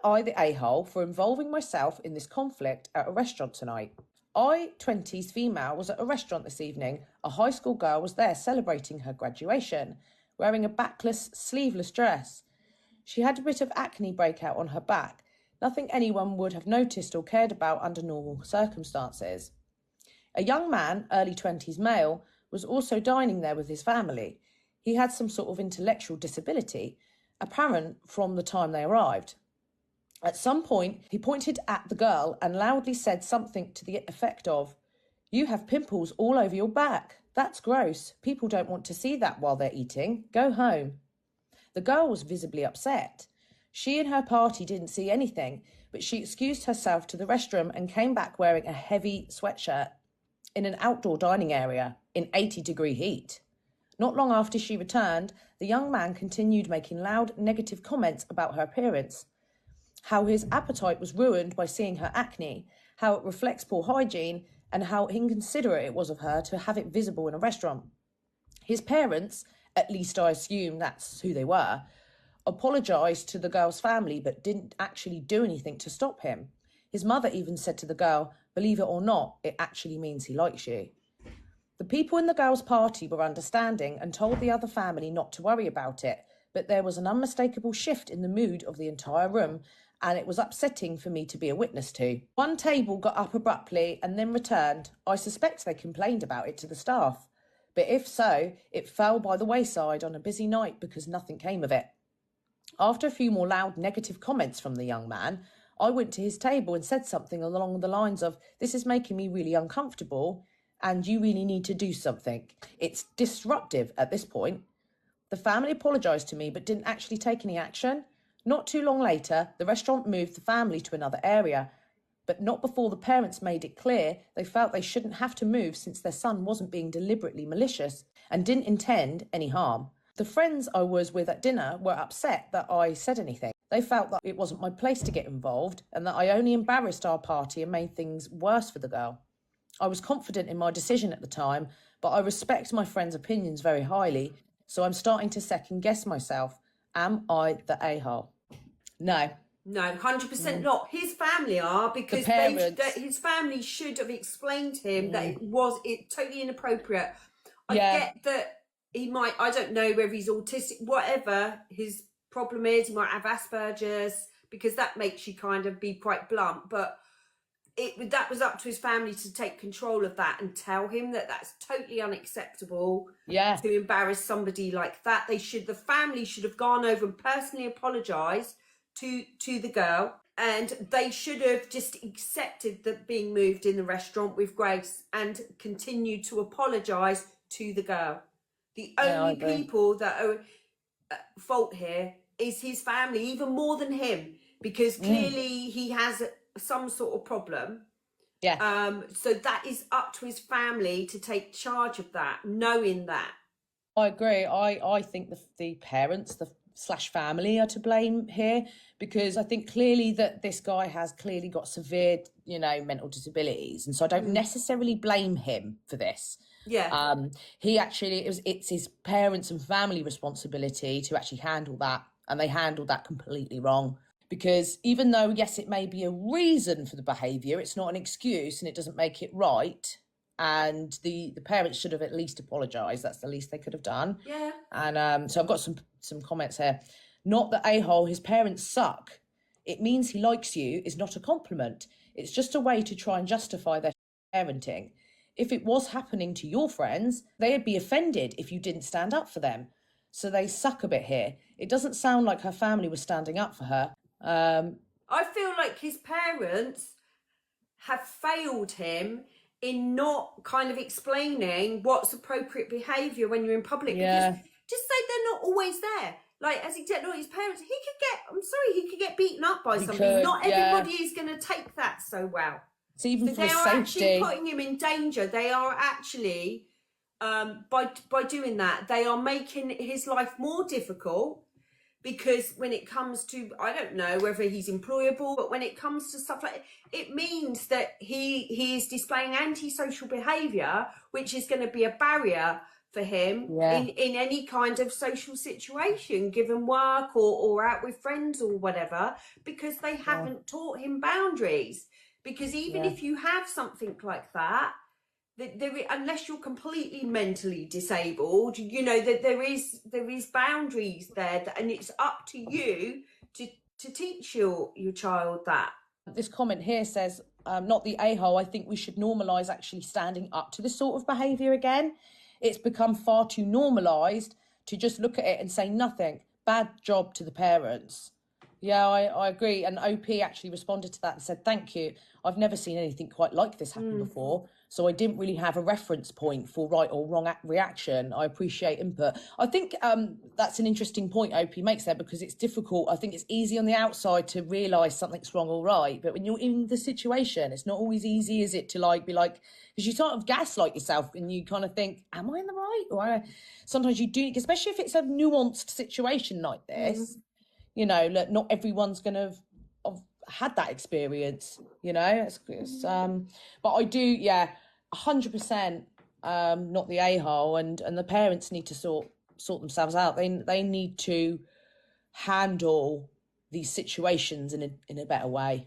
I the a-hole for involving myself in this conflict at a restaurant tonight? I, 20s female, was at a restaurant this evening. A high school girl was there celebrating her graduation, wearing a backless, sleeveless dress. She had a bit of acne breakout on her back, nothing anyone would have noticed or cared about under normal circumstances. A young man, early 20s male, was also dining there with his family. He had some sort of intellectual disability, apparent from the time they arrived. At some point, he pointed at the girl and loudly said something to the effect of, "You have pimples all over your back. That's gross. People don't want to see that while they're eating. Go home." The girl was visibly upset. She and her party didn't see anything, but she excused herself to the restroom and came back wearing a heavy sweatshirt in an outdoor dining area in 80-degree heat. Not long after she returned, the young man continued making loud negative comments about her appearance, how his appetite was ruined by seeing her acne, how it reflects poor hygiene, and how inconsiderate it was of her to have it visible in a restaurant. His parents, at least I assume that's who they were, apologised to the girl's family but didn't actually do anything to stop him. His mother even said to the girl, "Believe it or not, it actually means he likes you." The people in the girl's party were understanding and told the other family not to worry about it, but there was an unmistakable shift in the mood of the entire room, and it was upsetting for me to be a witness to. One table got up abruptly and then returned. I suspect they complained about it to the staff, but if so, it fell by the wayside on a busy night because nothing came of it. After a few more loud negative comments from the young man, I went to his table and said something along the lines of, "This is making me really uncomfortable and you really need to do something. It's disruptive at this point." The family apologised to me but didn't actually take any action. Not too long later, the restaurant moved the family to another area, but not before the parents made it clear they felt they shouldn't have to move since their son wasn't being deliberately malicious and didn't intend any harm. The friends I was with at dinner were upset that I said anything. They felt that it wasn't my place to get involved and that I only embarrassed our party and made things worse for the girl. I was confident in my decision at the time, but I respect my friends' opinions very highly, so I'm starting to second guess myself. Am I the a-hole? No. No, 100% not. His family are, because his family should have explained to him that it totally inappropriate. I get that he might, I don't know whether he's autistic, whatever his problem is, he might have Asperger's, because that makes you kind of be quite blunt, but that was up to his family to take control of that and tell him that that's totally unacceptable to embarrass somebody like that. The family should have gone over and personally apologised to the girl, and they should have just accepted that being moved in the restaurant with grace and continued to apologise to the girl. The only people that are at fault here is his family, even more than him, because clearly he has some sort of problem. So that is up to his family to take charge of that, knowing that. I agree. I think the parents, the family are to blame here, because I think clearly that this guy has clearly got severe, mental disabilities, and so I don't necessarily blame him for this. He actually, it's his parents and family responsibility to actually handle that, and they handled that completely wrong. Because even though, yes, it may be a reason for the behaviour, it's not an excuse and it doesn't make it right. And the parents should have at least apologised. That's the least they could have done. Yeah. And so I've got some comments here. Not the a-hole, his parents suck. It means he likes you is not a compliment. It's just a way to try and justify their parenting. If it was happening to your friends, they'd be offended if you didn't stand up for them. So they suck a bit here. It doesn't sound like her family was standing up for her. I feel like his parents have failed him in not kind of explaining what's appropriate behaviour when you're in public. Because just say they're not always there. Like, as he said, his parents, he could get beaten up by somebody. Not everybody is going to take that so well. So even for they are safety, actually putting him in danger. They are actually, by doing that, they are making his life more difficult. Because when it comes to, I don't know whether he's employable, but when it comes to stuff like it means that he is displaying antisocial behaviour, which is going to be a barrier for him in any kind of social situation, given work or out with friends or whatever, because they haven't taught him boundaries. Because even if you have something like that, unless you're completely mentally disabled, you know that there is boundaries there, and it's up to you to teach your child that. This comment here says, not the a-hole, I think we should normalise actually standing up to this sort of behaviour again. It's become far too normalised to just look at it and say nothing. Bad job to the parents. Yeah, I agree. And OP actually responded to that and said, thank you. I've never seen anything quite like this happen before. So I didn't really have a reference point for right or wrong reaction. I appreciate input. I think that's an interesting point OP makes there, because it's difficult. I think it's easy on the outside to realise something's wrong or right. But when you're in the situation, it's not always easy, is it, to be like, because you sort of gaslight yourself and you kind of think, am I in the right? Or sometimes you do, especially if it's a nuanced situation like this. You know, look, not everyone's going to have had that experience, you know. But I do, 100% not the a-hole, and the parents need to sort themselves out. They need to handle these situations in a better way.